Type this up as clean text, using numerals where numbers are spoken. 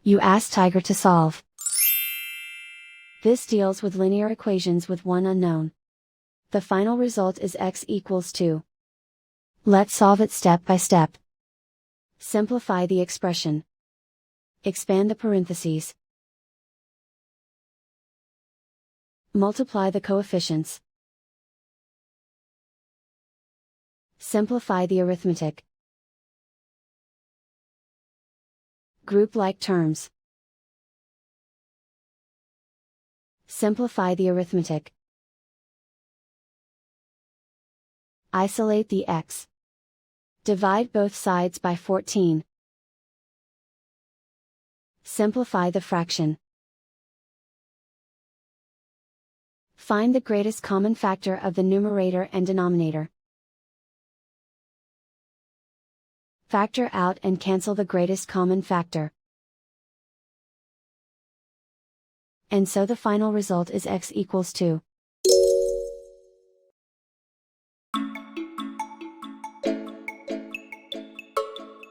You ask Tiger to solve. This deals with linear equations with one unknown. The final result is x equals 2. Let's solve it step by step. Simplify the expression. Expand the parentheses. Multiply the coefficients. Simplify the arithmetic. Group like terms. Simplify the arithmetic. Isolate the x. Divide both sides by 14. Simplify the fraction. Find the greatest common factor of the numerator and denominator. Factor out and cancel the greatest common factor. And so the final result is x equals 2.